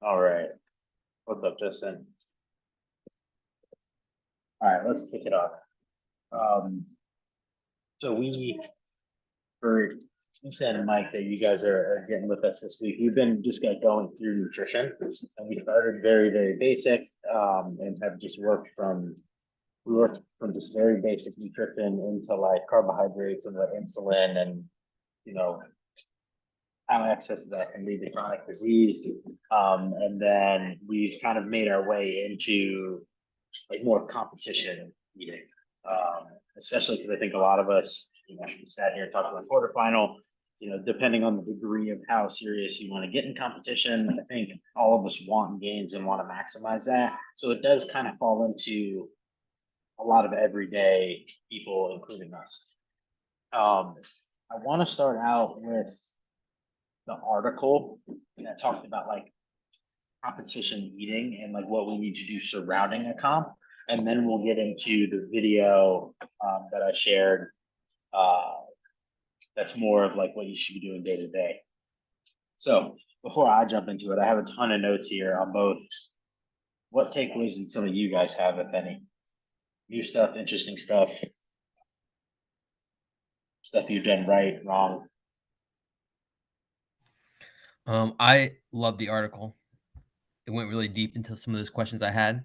All right. What's up, Justin? All right, let's kick it off. Um, so we for you said, Mike, that you guys are getting with us this week. We've been just got going through nutrition, and we started very, very basic, and have just worked from just very basic nutrition into like carbohydrates and what insulin and you know how excess of that can lead to chronic disease. And then we've kind of made our way into like more competition eating, especially because I think a lot of us, we sat here and talked about quarterfinal. Depending on the degree of how serious you want to get in competition, I think all of us want gains and want to maximize that. So it does kind of fall into a lot of everyday people, including us. I want to start out with the article that talked about like competition eating and like what we need to do surrounding a comp. And then we'll get into the video that I shared. Uh, that's more of like what you should be doing day to day. So before I jump into it, I have a ton of notes here on both. What takeaways did some of you guys have, if any? New stuff, interesting stuff you've done right, wrong. I love the article. It went really deep into some of those questions I had.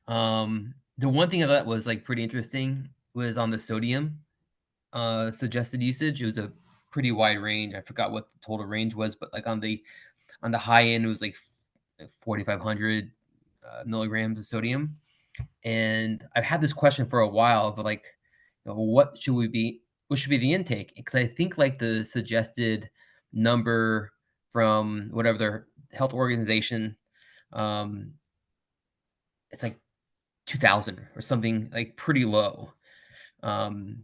The one thing I thought was like pretty interesting was on the sodium suggested usage. It was a pretty wide range. I forgot what the total range was, but like on the high end, it was like 4,500 milligrams of sodium. And I've had this question for a while of like, what should we be? What should be the intake? Because I think like the suggested number from whatever their health organization, um, it's like 2,000 or something like pretty low. Um,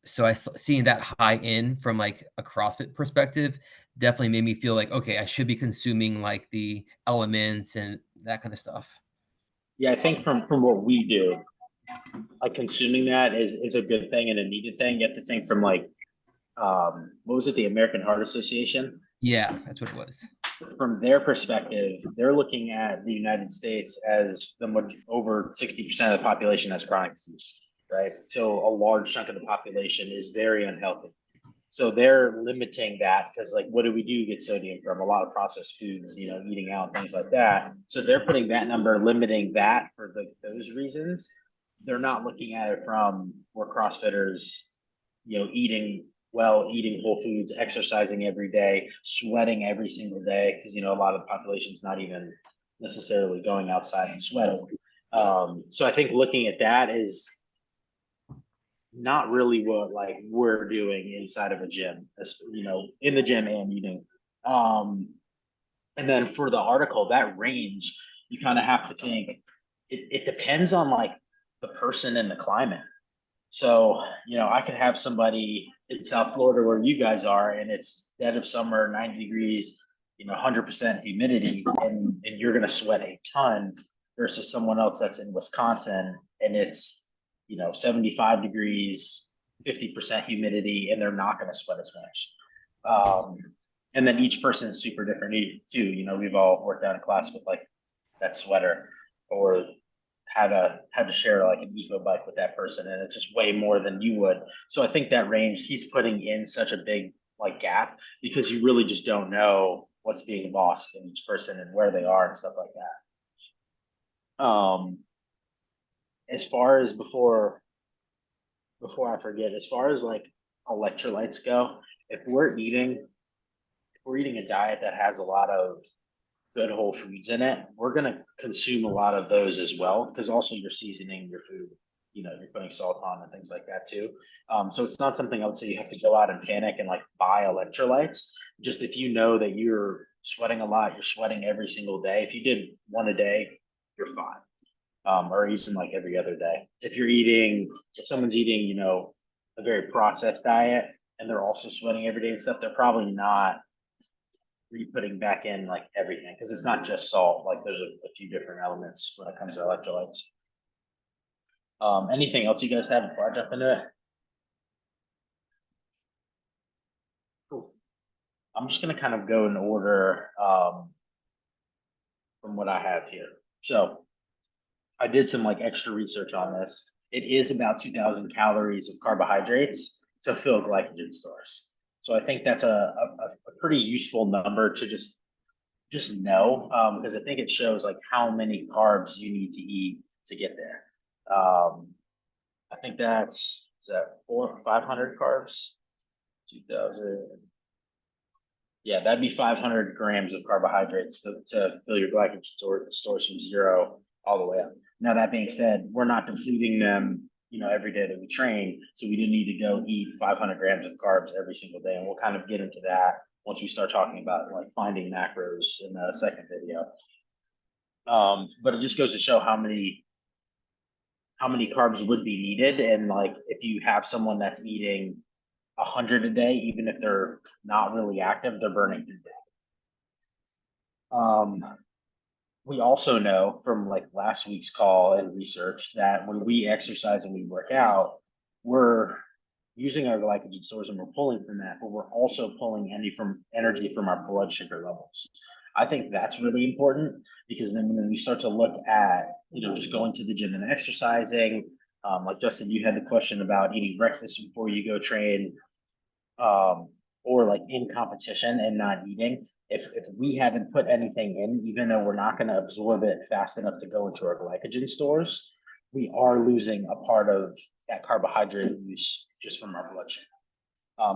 so seeing that high end from like a CrossFit perspective definitely made me feel like, okay, I should be consuming like the elements and that kind of stuff. Yeah, I think from what we do, like consuming that is a good thing and a needed thing. You have to think from like what was it, the American Heart Association? Yeah, that's what it was. From their perspective, they're looking at the United States as over 60% of the population has chronic disease, right? So a large chunk of the population is very unhealthy. So they're limiting that because, like, what do we do get sodium from? A lot of processed foods, eating out, things like that. So they're putting that number, limiting that for those reasons. They're not looking at it from we're CrossFitters, eating well, eating whole foods, exercising every day, sweating every single day, because a lot of the population is not even necessarily going outside and sweating. So I think looking at that is not really what like we're doing inside of a gym, in the gym and eating. Um, and then for the article, that range, you kind of have to think it depends on like the person and the climate. So, I could have somebody in South Florida where you guys are, and it's dead of summer, 90 degrees, 100% humidity, and you're going to sweat a ton versus someone else that's in Wisconsin and it's, 75 degrees, 50% humidity, and they're not going to sweat as much. Um, and then each person is super different too. We've all worked out in class with like that sweater or had to share like an eco bike with that person, and it's just way more than you would. So I think that range he's putting in such a big like gap because you really just don't know what's being lost in each person and where they are and stuff like that. As far as before I forget, as far as like electrolytes go, if we're eating a diet that has a lot of good whole foods in it, we're going to consume a lot of those as well because also you're seasoning your food. You're putting salt on and things like that too. So it's not something I would say you have to go out and panic and like buy electrolytes. Just if you know that you're sweating a lot, you're sweating every single day. If you did one a day, you're fine. Or even like every other day. If someone's eating, a very processed diet and they're also sweating every day and stuff, they're probably not re-putting back in like everything because it's not just salt. Like there's a few different elements when it comes to electrolytes. Anything else you guys have before I jump into it? Cool. I'm just gonna kind of go in order. from what I have here. So I did some like extra research on this. It is about 2,000 calories of carbohydrates to fill glycogen stores. So I think that's a pretty useful number to just know, because I think it shows like how many carbs you need to eat to get there. I think that's, is that 500 carbs? 2,000. Yeah, that'd be 500 grams of carbohydrates to fill your glycogen stores from 0 all the way up. Now, that being said, we're not depleting them, every day that we train. So we didn't need to go eat 500 grams of carbs every single day. And we'll kind of get into that once we start talking about like finding macros in the second video. But it just goes to show how many carbs would be needed. And like, if you have someone that's eating 100 a day, even if they're not really active, they're burning through that. We also know from like last week's call and research that when we exercise and we work out, we're using our glycogen stores and we're pulling from that, but we're also pulling energy from our blood sugar levels. I think that's really important because then when we start to look at, just going to the gym and exercising, like Justin, you had the question about eating breakfast before you go train, or like in competition and not eating. If we haven't put anything in, even though we're not going to absorb it fast enough to go into our glycogen stores, we are losing a part of that carbohydrate use just from our blood sugar.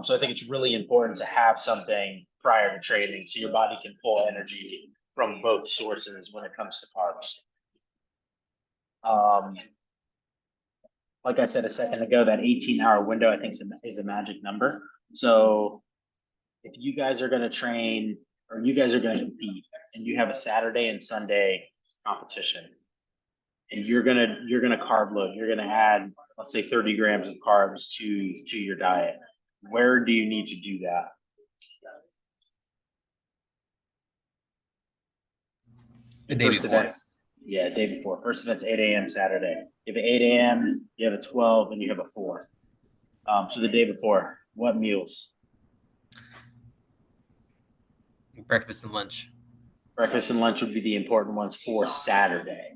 So I think it's really important to have something prior to training so your body can pull energy from both sources when it comes to carbs. Like I said a second ago, that 18-hour window I think is a magic number. So if you guys are going to train or you guys are going to compete and you have a Saturday and Sunday competition and you're going to carb load, you're going to add, let's say 30 grams of carbs to your diet. Where do you need to do that? The day before. Day before. First event's 8 a.m. Saturday. You have an 8 a.m., you have a 12, and you have a 4. So the day before, what meals? Breakfast and lunch. Breakfast and lunch would be the important ones for Saturday.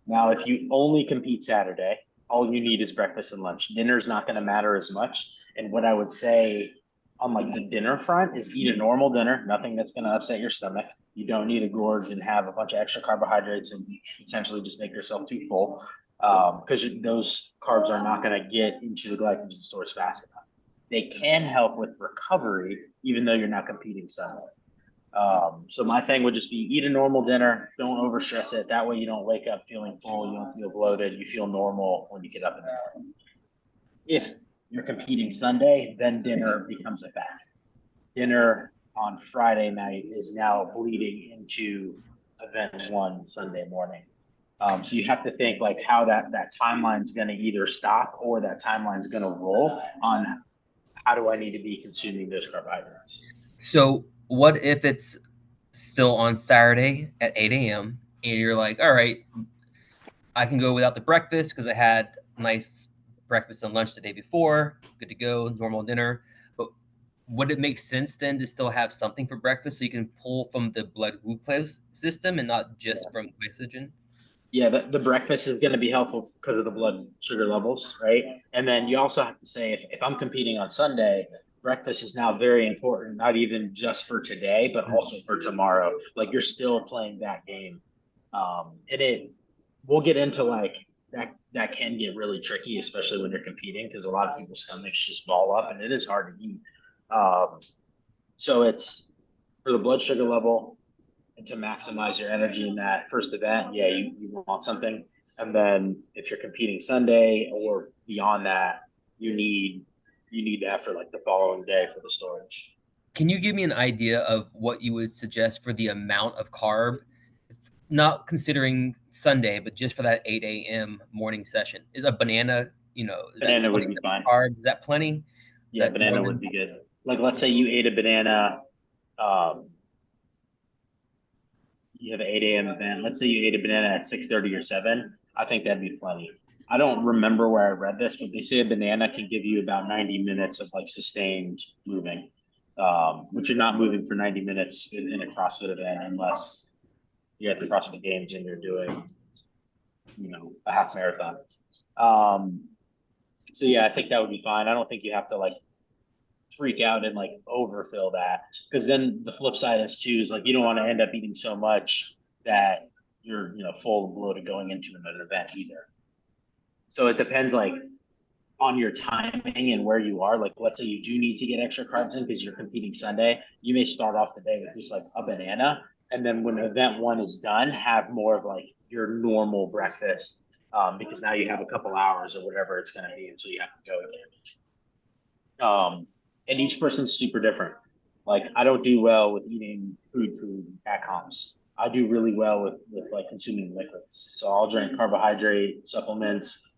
Now, if you only compete Saturday, all you need is breakfast and lunch. Dinner's not going to matter as much. And what I would say on like the dinner front is eat a normal dinner, nothing that's going to upset your stomach. You don't need to gorge and have a bunch of extra carbohydrates and potentially just make yourself too full, because those carbs are not going to get into the glycogen stores fast enough. They can help with recovery, even though you're not competing Sunday. So my thing would just be eat a normal dinner. Don't overstress it. That way you don't wake up feeling full. You don't feel bloated. You feel normal when you get up in the morning. If you're competing Sunday, then dinner becomes a factor. Dinner on Friday night is now bleeding into event 1 Sunday morning. So you have to think like how that timeline is going to either stop or that timeline is going to roll on how do I need to be consuming those carbohydrates. So what if it's still on Saturday at 8 a.m. and you're like, all right, I can go without the breakfast because I had nice breakfast and lunch the day before, good to go, normal dinner. But would it make sense then to still have something for breakfast so you can pull from the blood glucose system and not just from glycogen? Yeah, the breakfast is going to be helpful because of the blood sugar levels, right? And then you also have to say if I'm competing on Sunday, breakfast is now very important, not even just for today, but also for tomorrow. Like you're still playing that game. And we'll get into like that can get really tricky, especially when you're competing, because a lot of people's stomachs just ball up and it is hard to eat. So it's for the blood sugar level and to maximize your energy in that first event. Yeah, you want something. And then if you're competing Sunday or beyond that, you need that for like the following day for the storage. Can you give me an idea of what you would suggest for the amount of carb, not considering Sunday, but just for that 8 a.m. morning session? Is a banana, is that Banana would be 27 fine. carbs? Is that plenty? Is Yeah, that more banana than would be good. Like let's say you ate a banana, you have an 8 a.m. event. Let's say you ate a banana at 6:30 or 7. I think that'd be plenty. I don't remember where I read this, but they say a banana can give you about 90 minutes of like sustained moving, which you're not moving for 90 minutes in a CrossFit event unless you're at the CrossFit Games and you're doing, a half marathon. Um, so yeah, I think that would be fine. I don't think you have to like freak out and like overfill that, because then the flip side is too is like you don't want to end up eating so much that you're full and bloated going into an event either. So it depends like on your timing and where you are. Like let's say you do need to get extra carbs in because you're competing Sunday, you may start off the day with just like a banana, and then when event one is done, have more of like your normal breakfast, because now you have a couple hours or whatever it's going to be until you have to go again. And each person's super different. Like I don't do well with eating food at comps. I do really well with like consuming liquids. So I'll drink carbohydrate supplements,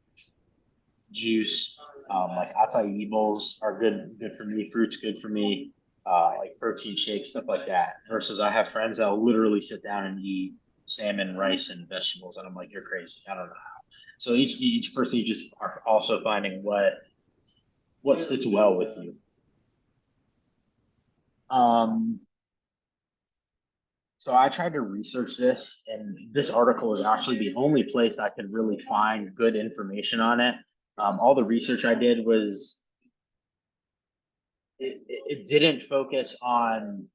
juice, like acai bowls are good for me. Fruit's good for me. Like protein shakes, stuff like that. Versus I have friends that'll literally sit down and eat salmon, rice, and vegetables, and I'm like, you're crazy. I don't know how. So each person, you just are also finding what sits well with you. Um, so I tried to research this, and this article is actually the only place I could really find good information on it. All the research I did was it didn't focus on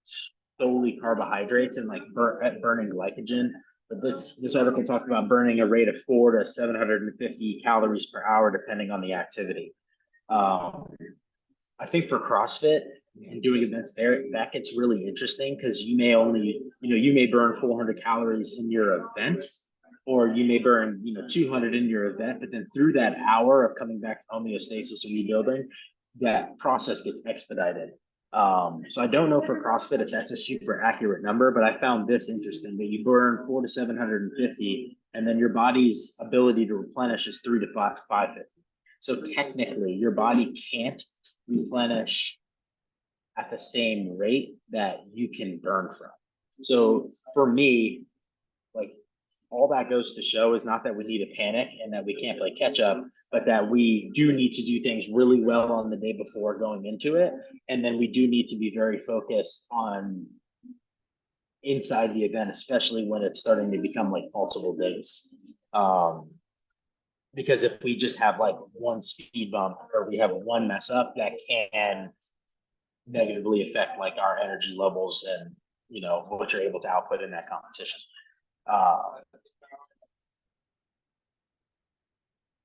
solely carbohydrates and like burning glycogen. But this article talked about burning a rate of 4 to 750 calories per hour, depending on the activity. Um, I think for CrossFit and doing events there, that gets really interesting because you may only, you may burn 400 calories in your event, or you may burn, 200 in your event, but then through that hour of coming back to homeostasis and rebuilding, that process gets expedited. So I don't know for CrossFit if that's a super accurate number, but I found this interesting that you burn 4 to 750, and then your body's ability to replenish is 3 to 550. So technically, your body can't replenish at the same rate that you can burn from. So for me, like all that goes to show is not that we need to panic and that we can't play catch up, but that we do need to do things really well on the day before going into it. And then we do need to be very focused on inside the event, especially when it's starting to become like multiple days. Because if we just have like one speed bump or we have one mess up, that can negatively affect like our energy levels and what you're able to output in that competition. Uh,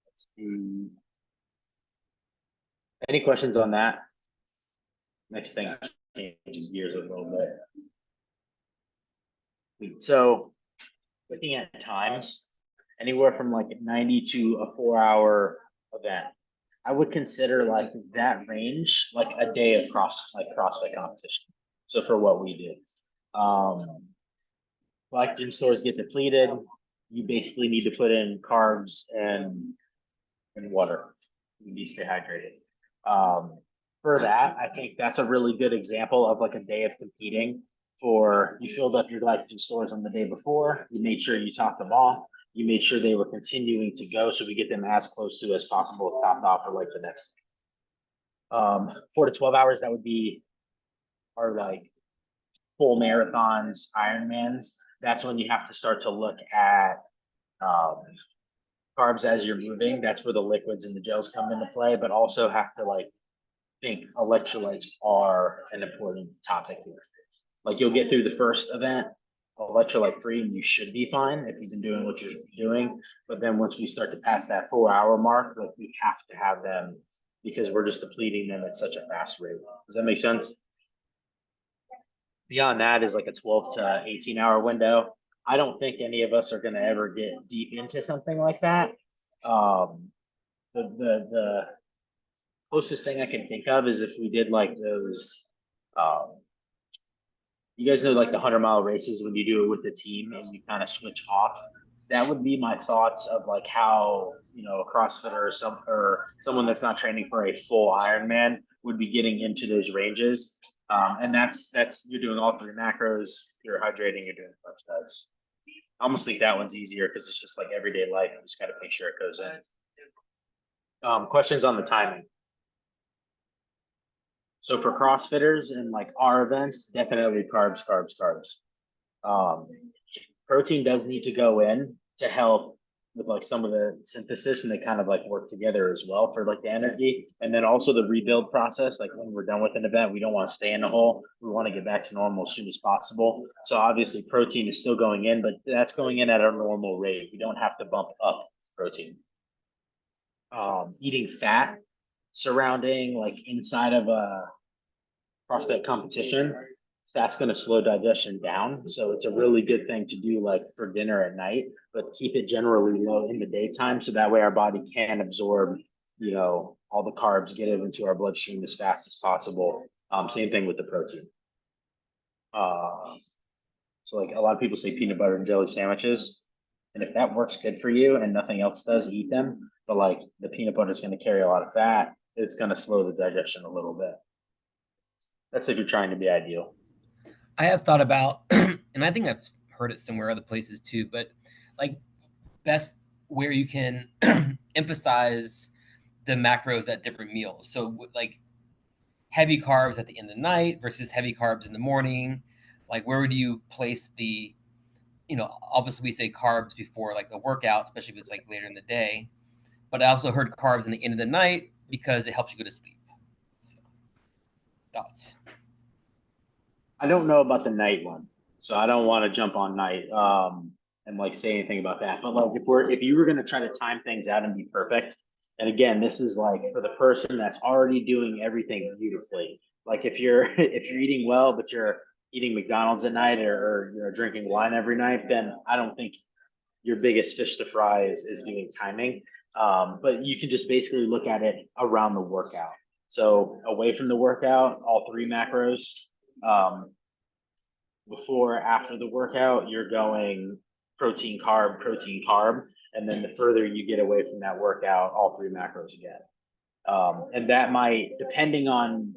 let's see. Any questions on that? Next thing changes gears a little bit. So looking at times, anywhere from like 90 to a 4 hour event. I would consider like that range like a day of CrossFit competition. So for what we did, glycogen stores get depleted. You basically need to put in carbs and water. You need to stay hydrated. For that, I think that's a really good example of like a day of competing. For you filled up your glycogen stores on the day before, you made sure you topped them off, you made sure they were continuing to go, so we get them as close to as possible topped off for like the next 4 to 12 hours. That would be our like full marathons, Ironmans. That's when you have to start to look at um, carbs as you're moving. That's where the liquids and the gels come into play, but also have to like think electrolytes are an important topic here. Like you'll get through the first event electrolyte free and you should be fine if you've been doing what you're doing. But then once we start to pass that 4 hour mark, like we have to have them because we're just depleting them at such a fast rate. Does that make sense? Beyond that is like a 12 to 18 hour window. I don't think any of us are going to ever get deep into something like that. Um, the closest thing I can think of is if we did like those, you guys know like the 100-mile races when you do it with the team and you kind of switch off. That would be my thoughts of like how a CrossFitter or someone that's not training for a full Ironman would be getting into those ranges. And that's you're doing all three macros, you're hydrating, you're doing peptides. I almost think that one's easier because it's just like everyday life. You just got to make sure it goes in. Questions on the timing. So for CrossFitters and like our events, definitely carbs, carbs, carbs. Um, Protein does need to go in to help with like some of the synthesis, and they kind of like work together as well for like the energy. And then also the rebuild process, like when we're done with an event, we don't want to stay in the hole. We want to get back to normal as soon as possible. So obviously protein is still going in, but that's going in at a normal rate. You don't have to bump up protein. Eating fat surrounding like inside of a CrossFit competition, that's going to slow digestion down. So it's a really good thing to do like for dinner at night, but keep it generally low in the daytime. So that way our body can absorb, all the carbs, get it into our bloodstream as fast as possible. Same thing with the protein. Uh, so like a lot of people say peanut butter and jelly sandwiches. And if that works good for you and nothing else does, eat them. But like the peanut butter is going to carry a lot of fat. It's going to slow the digestion a little bit. That's if you're trying to be ideal. I have thought about, and I think I've heard it somewhere other places too, but like best where you can emphasize the macros at different meals. So like heavy carbs at the end of the night versus heavy carbs in the morning. Like where would you place the, obviously we say carbs before like a workout, especially if it's like later in the day. But I also heard carbs in the end of the night because it helps you go to sleep. So, thoughts? I don't know about the night one, so I don't want to jump on night and like say anything about that. But like if you were gonna try to time things out and be perfect, and again, this is like for the person that's already doing everything beautifully. Like if you're if you're eating well, but you're eating McDonald's at night or you're drinking wine every night, then I don't think your biggest fish to fry is doing timing. But you can just basically look at it around the workout. So away from the workout, all three macros. Um, Before, after the workout, you're going protein, carb. And then the further you get away from that workout, all three macros again. And that might, depending on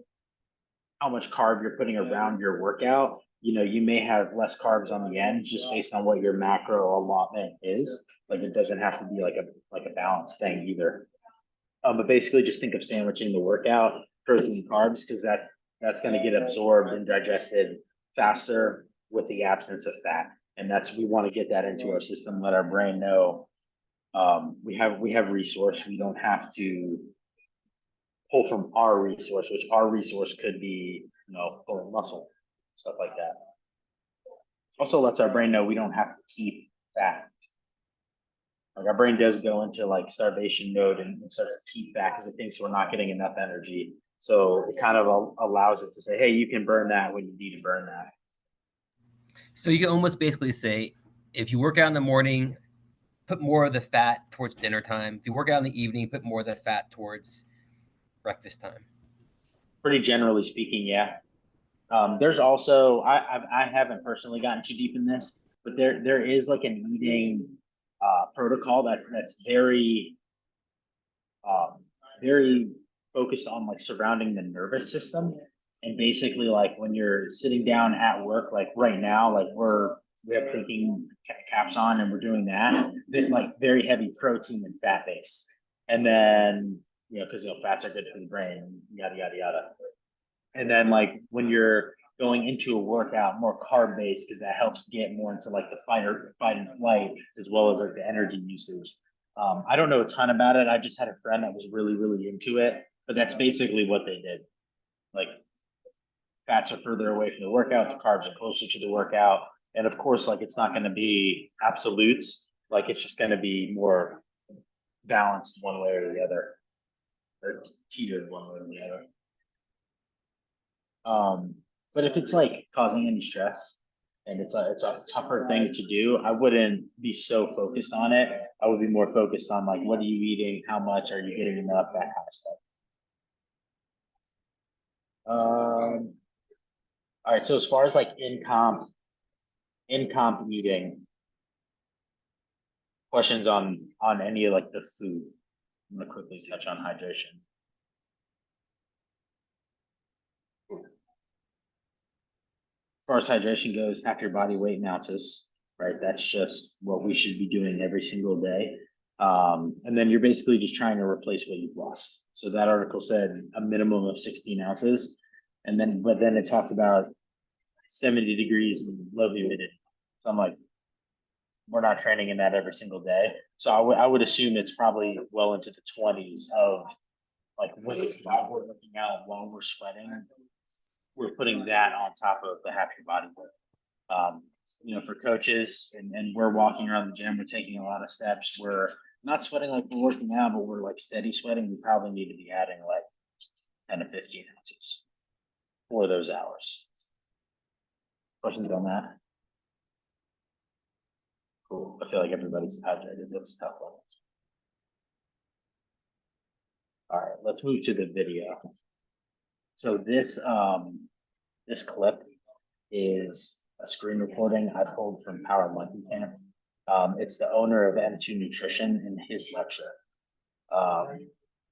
how much carb you're putting around your workout, you may have less carbs on the end just based on what your macro allotment is. Like it doesn't have to be like a balanced thing either. But basically just think of sandwiching the workout, protein carbs, because that's going to get absorbed and digested faster with the absence of fat. And we want to get that into our system, let our brain know we have resource. We don't have to pull from our resource, which our resource could be, pulling muscle, stuff like that. Also lets our brain know we don't have to keep fat. Like our brain does go into like starvation mode and starts to keep fat because it thinks we're not getting enough energy. So it kind of allows it to say, hey, you can burn that when you need to burn that. So you can almost basically say, if you work out in the morning, put more of the fat towards dinner time. If you work out in the evening, put more of the fat towards breakfast time. Pretty generally speaking, yeah. There's also I haven't personally gotten too deep in this, but there is like an eating protocol that's um, very focused on like surrounding the nervous system. And basically like when you're sitting down at work, like right now, like we have thinking caps on and we're doing that, like very heavy protein and fat base. And then, because fats are good for the brain, yada yada yada. And then like when you're going into a workout, more carb based, because that helps get more into like the fight and flight, as well as like the energy usage. I don't know a ton about it. I just had a friend that was really, really into it, but that's basically what they did. Like fats are further away from the workout, the carbs are closer to the workout. And of course, like it's not going to be absolutes, like it's just going to be more balanced one way or the other, or teetered one way or the other. But if it's like causing any stress and it's a tougher thing to do, I wouldn't be so focused on it. I would be more focused on like what are you eating, how much are you getting enough, that kind of stuff. All right. So as far as like in comp eating, questions on any of like the food. I'm gonna quickly touch on hydration. Far as hydration goes, half your body weight in ounces, right? That's just what we should be doing every single day. And then you're basically just trying to replace what you've lost. So that article said a minimum of 16 ounces. But then it talked about 70 degrees and low humidity. So I'm like, we're not training in that every single day. So I would assume it's probably well into the 20s of like while we're looking out, while we're sweating, we're putting that on top of the half your body weight. For coaches and we're walking around the gym, we're taking a lot of steps. We're not sweating like we're working out, but we're like steady sweating. We probably need to be adding like 10 to 15 ounces for those hours. Questions on that? Cool. I feel like everybody's hydrated. That's a tough one. All right, let's move to the video. So this clip is a screen recording I pulled from Power Monkey Camp. It's the owner of M2 Nutrition in his lecture.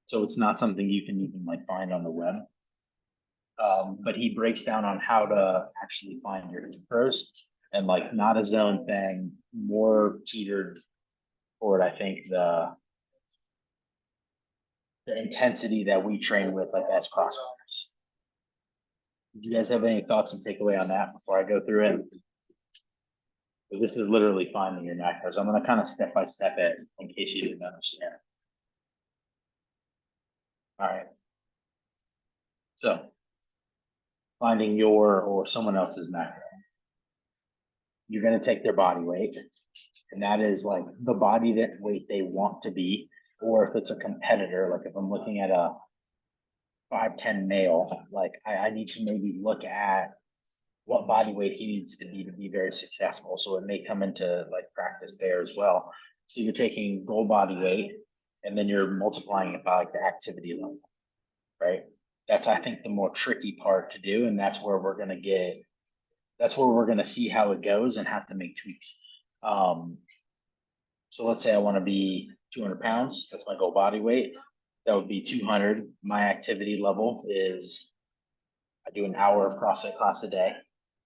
So it's not something you can even like find on the web. But he breaks down on how to actually find your pros and like not a zone thing, more teetered toward I think the intensity that we train with like as crossfitters. Do you guys have any thoughts and takeaway on that before I go through it? So this is literally finding your macros. I'm going to kind of step by step it in case you didn't understand. All right. So finding your or someone else's macro. You're going to take their body weight, and that is like the body that weight they want to be. Or if it's a competitor, like if I'm looking at a 5'10" male, like I need to maybe look at what body weight he needs to be very successful. So it may come into like practice there as well. So you're taking goal body weight and then you're multiplying it by like the activity level, right? That's I think the more tricky part to do, and that's where we're gonna see how it goes and have to make tweaks. So let's say I want to be 200 pounds. That's my goal body weight. That would be 200. My activity level is I do an hour of CrossFit class a day,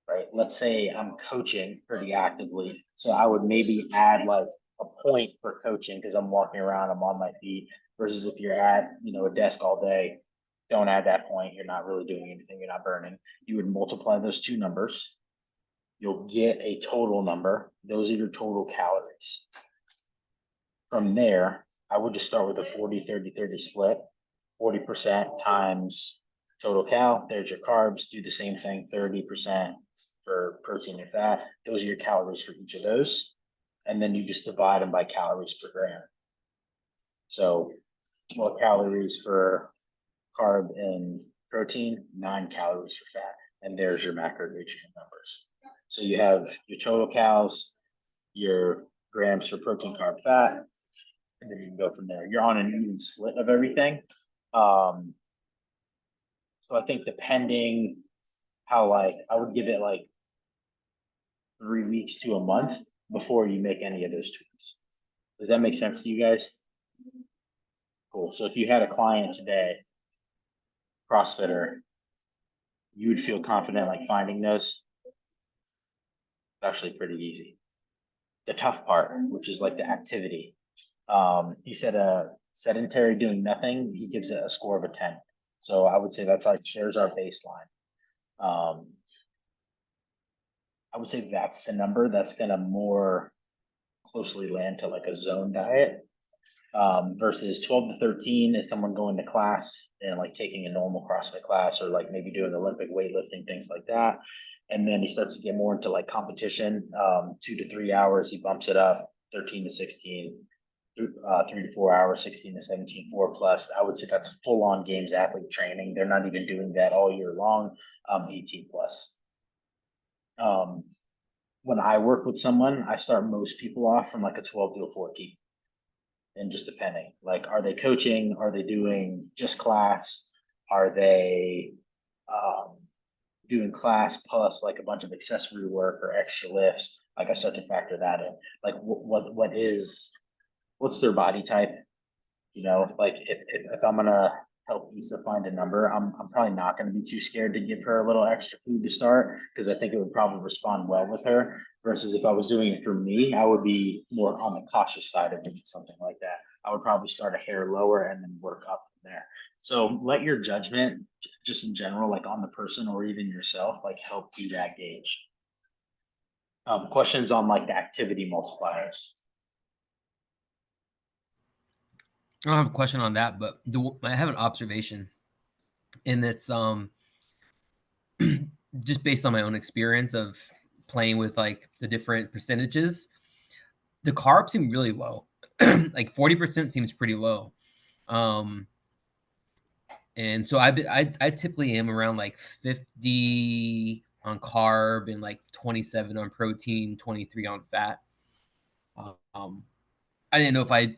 right? Let's say I'm coaching pretty actively. So I would maybe add like a point for coaching because I'm walking around, I'm on my feet, versus if you're at, a desk all day, don't add that point. You're not really doing anything. You're not burning. You would multiply those two numbers. You'll get a total number. Those are your total calories. From there, I would just start with a 40-30-30 split. 40% times total cal. There's your carbs. Do the same thing, 30% for protein and fat. Those are your calories for each of those. And then you just divide them by calories per gram. So 12 calories for carb and protein, 9 calories for fat. And there's your macronutrient numbers. So you have your total calories, your grams for protein, carb, fat, and then you can go from there. You're on an even split of everything. So I think depending how I would give it like 3 weeks to a month before you make any of those tweaks. Does that make sense to you guys? Cool. So if you had a client today, CrossFitter, you would feel confident like finding those. It's actually pretty easy. The tough part, which is like the activity. He said a sedentary doing nothing, he gives it a score of a 10. So I would say that's like shares our baseline. I would say that's the number that's gonna more closely land to like a zone diet. Versus 12 to 13 is someone going to class and like taking a normal CrossFit class or like maybe doing Olympic weightlifting, things like that. And then he starts to get more into like competition, 2 to 3 hours, he bumps it up 13 to 16, 3 to 4 hours, 16 to 17, 4+. I would say that's full on games athlete training. They're not even doing that all year long, 18+. When I work with someone, I start most people off from like a 12 to a 14. And just depending, like, are they coaching? Are they doing just class? Are they doing class plus like a bunch of accessory work or extra lifts? Like I start to factor that in. Like what's their body type? Like if I'm gonna help Lisa find a number, I'm probably not gonna be too scared to give her a little extra food to start because I think it would probably respond well with her. Versus if I was doing it for me, I would be more on the cautious side of doing something like that. I would probably start a hair lower and then work up from there. So let your judgment, just in general, like on the person or even yourself, like help you that gauge. Questions on like the activity multipliers. I don't have a question on that, but I have an observation, and it's just based on my own experience of playing with like the different percentages. The carbs seem really low. Like 40% seems pretty low. Um, and so I typically am around like 50 on carb and like 27 on protein, 23 on fat. Um, I didn't know if I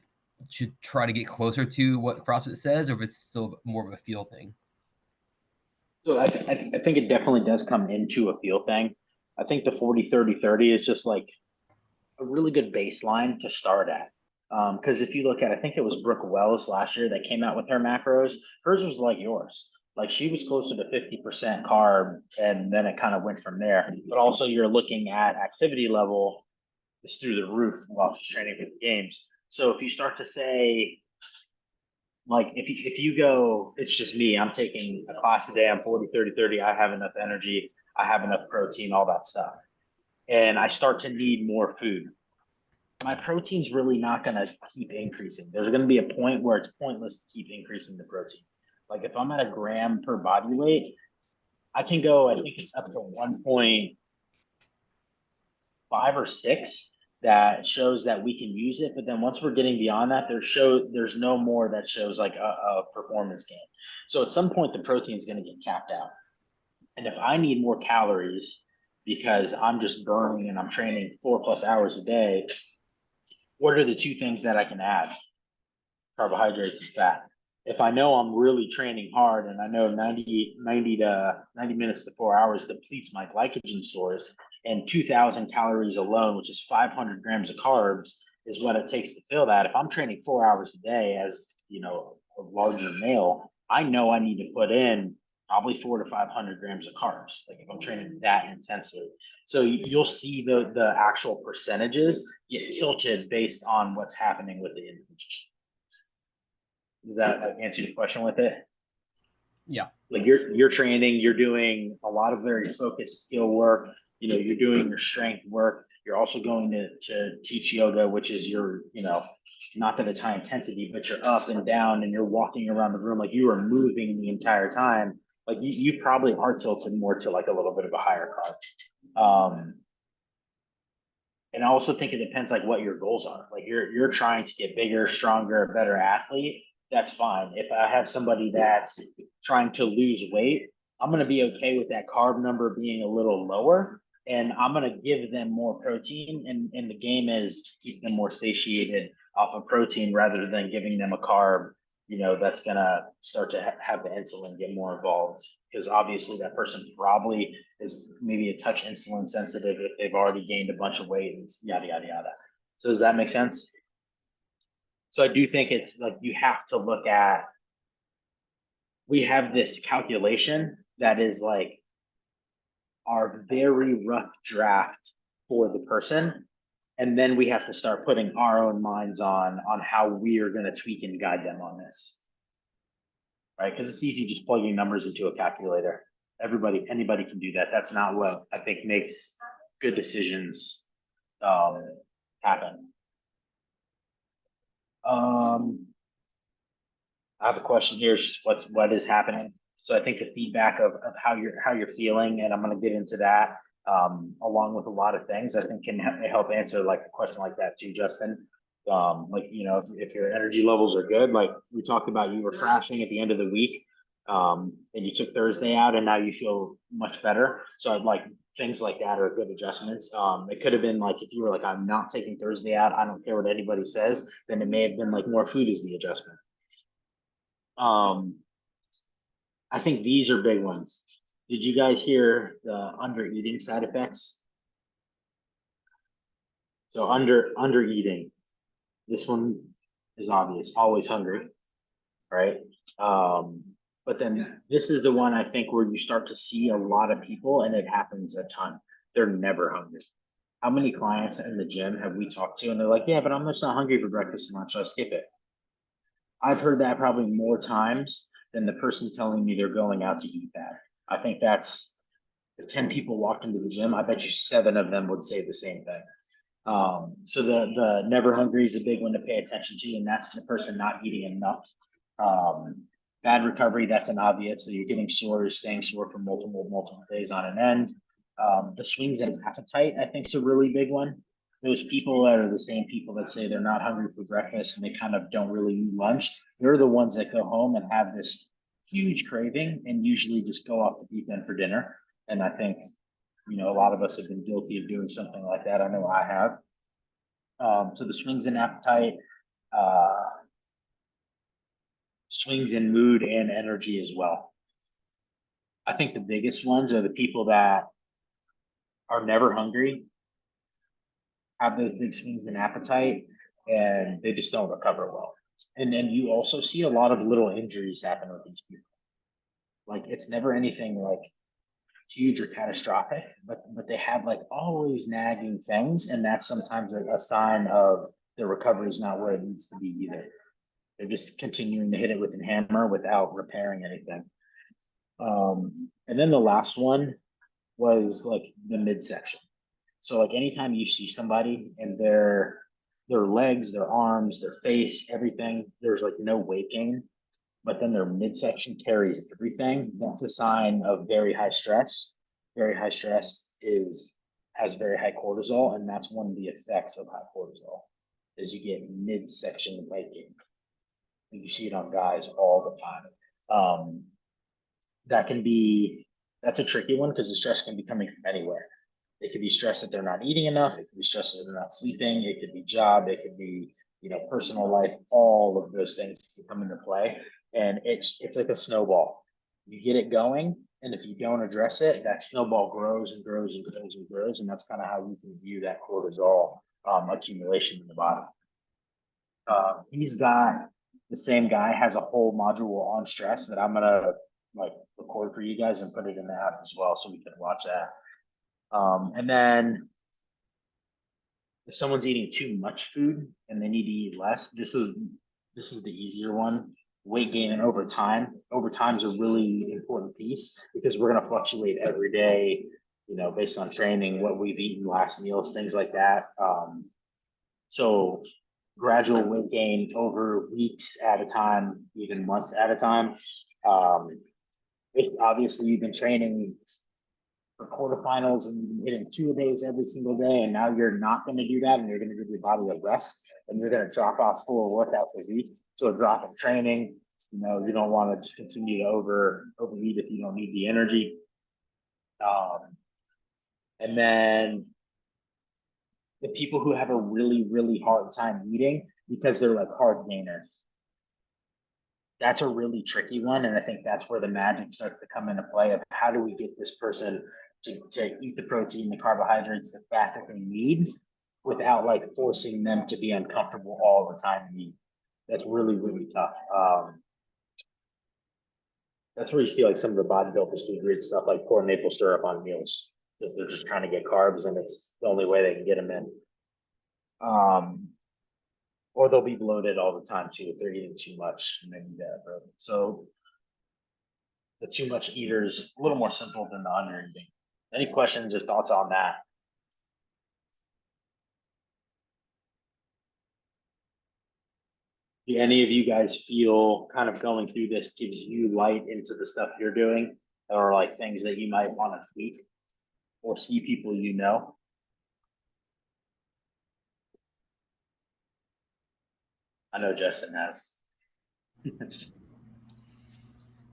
should try to get closer to what CrossFit says or if it's still more of a feel thing. So I think it definitely does come into a feel thing. I think the 40-30-30 is just like a really good baseline to start at. Because if you look at, I think it was Brooke Wells last year that came out with her macros. Hers was like yours. Like she was closer to 50% carb, and then it kind of went from there. But also, you're looking at activity level is through the roof while she's training for the games. So if you start to say, like, if you go, it's just me, I'm taking a class a day, I'm 40-30-30, I have enough energy, I have enough protein, all that stuff. And I start to need more food, my protein's really not going to keep increasing. There's going to be a point where it's pointless to keep increasing the protein. Like if I'm at a gram per body weight, I can go, I think it's up to 1.5 or 6 that shows that we can use it. But then once we're getting beyond that, there's no more that shows like a performance gain. So at some point, the protein is going to get capped out. And if I need more calories because I'm just burning and I'm training 4+ hours a day, what are the two things that I can add? Carbohydrates and fat. If I know I'm really training hard and I know 90 minutes to 4 hours depletes my glycogen stores, and 2,000 calories alone, which is 500 grams of carbs, is what it takes to fill that. If I'm training 4 hours a day as, a larger male, I know I need to put in probably 400 to 500 grams of carbs. Like if I'm training that intensely. So you'll see the actual percentages get tilted based on what's happening with the individual. Does that like answer your question with it? Yeah. Like you're training, you're doing a lot of very focused skill work. You're doing your strength work. You're also going to teach yoga, which is not that it's high intensity, but you're up and down and you're walking around the room like you are moving the entire time. Like you probably are tilted more to like a little bit of a higher carb. And I also think it depends like what your goals are. Like you're trying to get bigger, stronger, a better athlete. That's fine. If I have somebody that's trying to lose weight, I'm going to be okay with that carb number being a little lower, and I'm going to give them more protein. And the game is to keep them more satiated off of protein rather than giving them a carb, that's going to start to have the insulin get more involved, because obviously that person probably is maybe a touch insulin sensitive if they've already gained a bunch of weight and yada yada yada. So does that make sense? So I do think it's like you have to look at, we have this calculation that is like our very rough draft for the person, and then we have to start putting our own minds on how we are going to tweak and guide them on this, right? Because it's easy just plugging numbers into a calculator. Anybody can do that. That's not what I think makes good decisions happen. I have a question here. It's just what is happening. So I think the feedback of how you're feeling, and I'm going to get into that along with a lot of things I think can help answer like a question like that too, Justin. Like if your energy levels are good, like we talked about, you were crashing at the end of the week, and you took Thursday out, and now you feel much better. So I'd like things like that are good adjustments. It could have been like if you were like, I'm not taking Thursday out, I don't care what anybody says, then it may have been like more food is the adjustment. I think these are big ones. Did you guys hear the under eating side effects? So under eating, this one is obvious, always hungry, right? But then this is the one I think where you start to see a lot of people, and it happens a ton. They're never hungry. How many clients in the gym have we talked to, and they're like, yeah, but I'm just not hungry for breakfast and lunch, so I skip it. I've heard that probably more times than the person telling me they're going out to eat that. I think it's if 10 people walked into the gym, I bet you 7 of them would say the same thing. So the never hungry is a big one to pay attention to, and that's the person not eating enough. Um, Bad recovery, that's an obvious. So you're getting sore, staying sore for multiple days on an end. The swings in appetite, I think, is a really big one. Those people that are the same people that say they're not hungry for breakfast and they kind of don't really eat lunch, they're the ones that go home and have this huge craving and usually just go off the deep end for dinner. And I think, a lot of us have been guilty of doing something like that. I know I have. So the swings in appetite, uh, swings in mood and energy as well. I think the biggest ones are the people that are never hungry, have those big swings in appetite, and they just don't recover well. And then you also see a lot of little injuries happen with these people. Like it's never anything like huge or catastrophic, but they have like always nagging things, and that's sometimes a sign of their recovery is not where it needs to be either. They're just continuing to hit it with a hammer without repairing anything. And then the last one was like the midsection. So like anytime you see somebody and their legs, their arms, their face, everything, there's like no weight gain, but then their midsection carries everything. That's a sign of very high stress. Very high stress has very high cortisol, and that's one of the effects of high cortisol is you get midsection weight gain. You see it on guys all the time. Um, that can be that's a tricky one because the stress can be coming from anywhere. It could be stress that they're not eating enough. It could be stress that they're not sleeping. It could be job. It could be personal life. All of those things can come into play, and it's like a snowball. You get it going, and if you don't address it, that snowball grows and grows and grows and grows, and that's kind of how you can view that cortisol accumulation in the body. He's got the same guy has a whole module on stress that I'm gonna like record for you guys and put it in the app as well, so we can watch that. And then if someone's eating too much food and they need to eat less, this is the easier one. Weight gain and over time. Over time is a really important piece because we're gonna fluctuate every day, based on training, what we've eaten, last meals, things like that. So gradual weight gain over weeks at a time, even months at a time. If obviously you've been training for quarterfinals and you've been hitting 2 days every single day, and now you're not going to do that, and you're going to give your body a rest, and you're going to drop off full workout physique. So a drop in training, you don't want to continue to overeat if you don't need the energy. And then the people who have a really, really hard time eating because they're like hard gainers. That's a really tricky one. And I think that's where the magic starts to come into play of how do we get this person to eat the protein, the carbohydrates, the fat that they need without like forcing them to be uncomfortable all the time to eat. That's really, really tough. That's where you see like some of the bodybuilders do weird stuff like pour maple syrup on meals. They're just trying to get carbs and it's the only way they can get them in. Or they'll be bloated all the time too if they're eating too much and they need that. So the too much eater is a little more simple than the under eating. Any questions or thoughts on that? Do any of you guys feel kind of going through this gives you light into the stuff you're doing or like things that you might want to tweak or see people I know Justin has.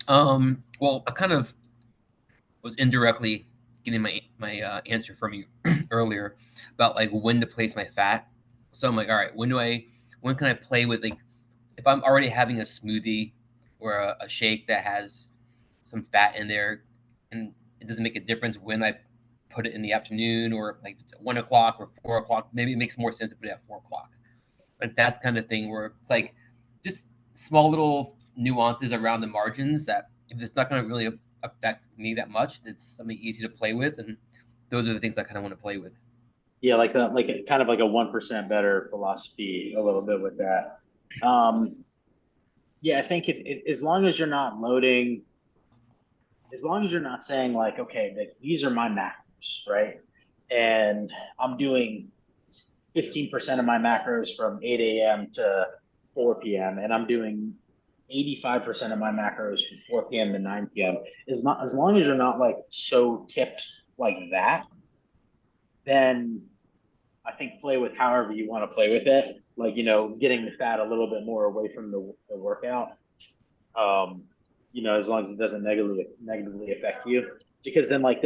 Well, I kind of was indirectly getting my answer from you earlier about like when to place my fat. So I'm like, all right, when can I play with like if I'm already having a smoothie or a shake that has some fat in there, and it doesn't make a difference when I put it in the afternoon or like it's at 1 o'clock or 4 o'clock. Maybe it makes more sense to put it at 4 o'clock. Like that's kind of thing where it's like just small little nuances around the margins that if it's not going to really affect me that much, it's something easy to play with, and those are the things I kind of want to play with. Yeah, kind of like a 1% better philosophy a little bit with that. Yeah, I think if as long as you're not loading as long as you're not saying like, okay, these are my macros, right? And I'm doing 15% of my macros from 8 a.m. to 4 p.m. and I'm doing 85% of my macros from 4 p.m. to 9 p.m. Is not, as long as you're not like so tipped like that, then I think play with however you want to play with it. Like, getting the fat a little bit more away from the workout. Um, as long as it doesn't negatively affect you. Because then like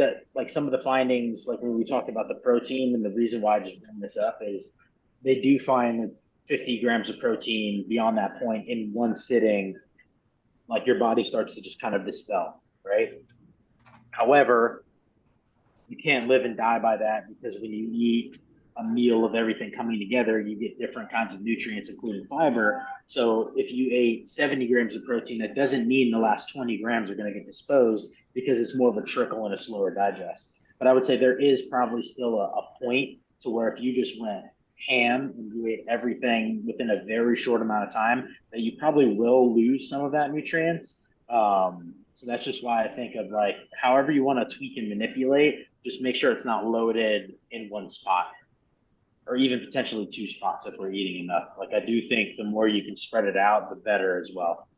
some of the findings, like when we talked about the protein, and the reason why I just bring this up is they do find that 50 grams of protein beyond that point in one sitting, like your body starts to just kind of dispel, right? However, you can't live and die by that, because when you eat a meal of everything coming together, you get different kinds of nutrients, including fiber. So if you ate 70 grams of protein, that doesn't mean the last 20 grams are going to get disposed, because it's more of a trickle and a slower digest. But I would say there is probably still a point to where if you just went ham and you ate everything within a very short amount of time, that you probably will lose some of that nutrients. So that's just why I think of like however you want to tweak and manipulate, just make sure it's not loaded in one spot, or even potentially two spots if we're eating enough. Like I do think the more you can spread it out, the better as well.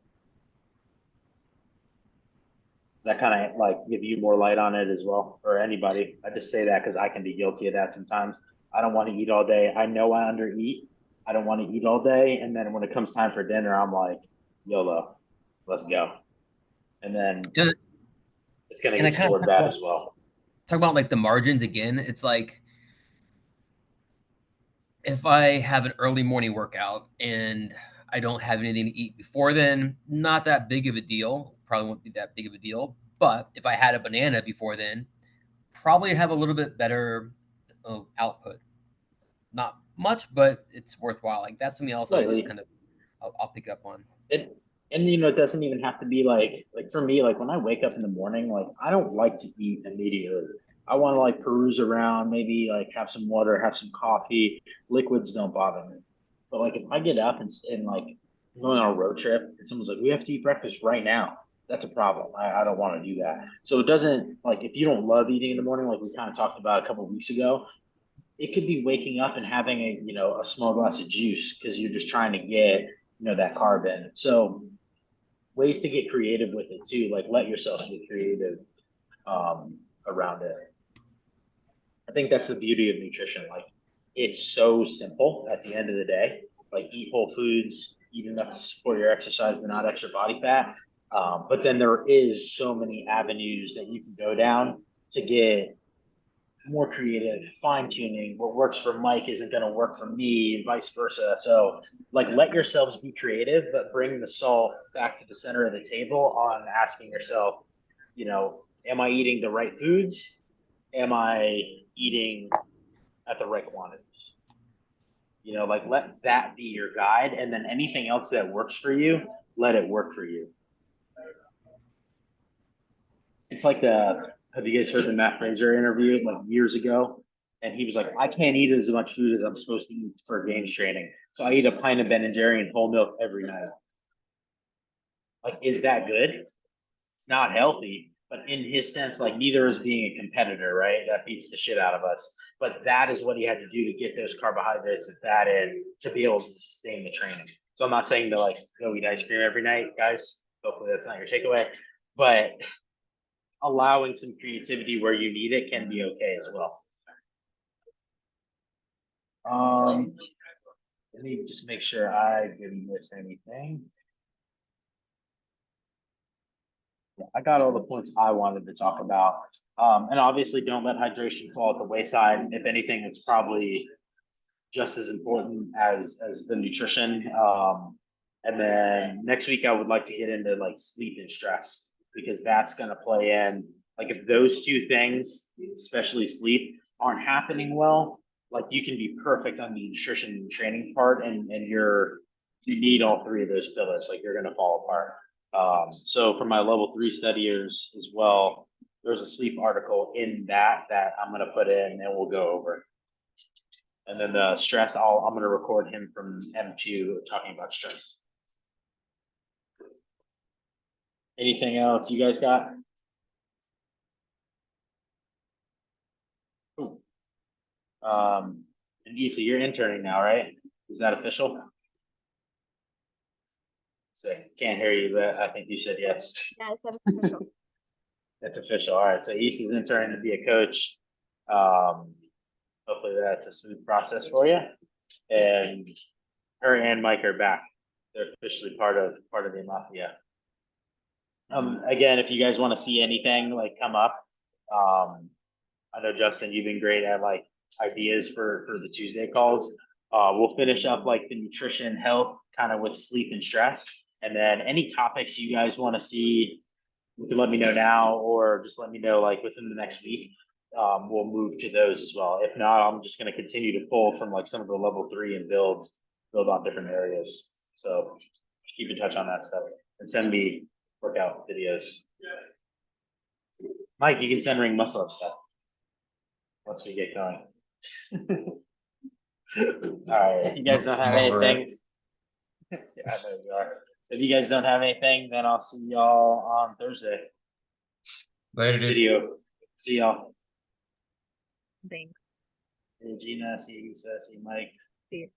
That kind of like give you more light on it as well, or anybody. I just say that because I can be guilty of that sometimes. I don't want to eat all day. I know I undereat. I don't want to eat all day, and then when it comes time for dinner, I'm like, YOLO, let's go, and then And it's gonna I get kind of stored bad as well. talk about like the margins again. It's like if I have an early morning workout and I don't have anything to eat before then, not that big of a deal. Probably won't be that big of a deal. But if I had a banana before then, probably have a little bit better output. Not much, but it's worthwhile. Like that's something else I just Slightly. kind of I'll pick up on. And it doesn't even have to be like for me, like when I wake up in the morning, like I don't like to eat immediately. I want to like peruse around, maybe like have some water, have some coffee. Liquids don't bother me. But like if I get up and like going on a road trip and someone's like, we have to eat breakfast right now, that's a problem. I don't want to do that. So it doesn't, like, if you don't love eating in the morning, like we kind of talked about a couple of weeks ago, it could be waking up and having a small glass of juice because you're just trying to get that carb in. So ways to get creative with it too, like let yourself get creative around it. I think that's the beauty of nutrition. Like it's so simple at the end of the day. Like eat whole foods, eat enough to support your exercise and not extra body fat. But then there is so many avenues that you can go down to get more creative, fine tuning. What works for Mike isn't going to work for me, and vice versa. So, like, let yourselves be creative, but bring the salt back to the center of the table on asking yourself, am I eating the right foods? Am I eating at the right quantities? Like let that be your guide, and then anything else that works for you, let it work for you. It's like have you guys heard the Matt Fraser interview like years ago? And he was like, I can't eat as much food as I'm supposed to eat for games training. So I eat a pint of Ben and Jerry and whole milk every night. Like, is that good? It's not healthy, but in his sense, like neither is being a competitor, right? That beats the shit out of us. But that is what he had to do to get those carbohydrates and fat in to be able to sustain the training. So I'm not saying to like go eat ice cream every night, guys. Hopefully that's not your takeaway. But allowing some creativity where you need it can be okay as well. Let me just make sure I didn't miss anything. Yeah, I got all the points I wanted to talk about. And obviously don't let hydration fall at the wayside. If anything, it's probably just as important as the nutrition. And then next week I would like to get into like sleep and stress, because that's going to play in. Like if those two things, especially sleep, aren't happening well, like you can be perfect on the nutrition and training part, and you need all three of those pillars. Like you're going to fall apart. So for my level 3 studiers as well, there's a sleep article in that I'm going to put in and we'll go over. And then the stress, I'm going to record him from M2 talking about stress. Anything else you guys got? And Issa, you're interning now, right? Is that official? So can't hear you, but I think you said yes. Yeah, I said it's official. It's official. All right. So Issa's interning to be a coach. Hopefully that's a smooth process for you. And her and Mike are back. They're officially part of the Mafia. Again, if you guys want to see anything like come up, I know Justin, you've been great at like ideas for the Tuesday calls. We'll finish up like the nutrition, health, kind of with sleep and stress, and then any topics you guys want to see, you can let me know now, or just let me know like within the next week. We'll move to those as well. If not, I'm just going to continue to pull from like some of the level 3 and build on different areas. So keep in touch on that stuff and send me workout videos. Mike, you can send ring muscle up stuff once we get going. All right. If you guys don't have anything, yeah, I know you are. If you guys don't have anything, then I'll see y'all on Thursday. Later, dude. Video. See y'all. Thanks. See Gina, see Issa, see Mike. See you.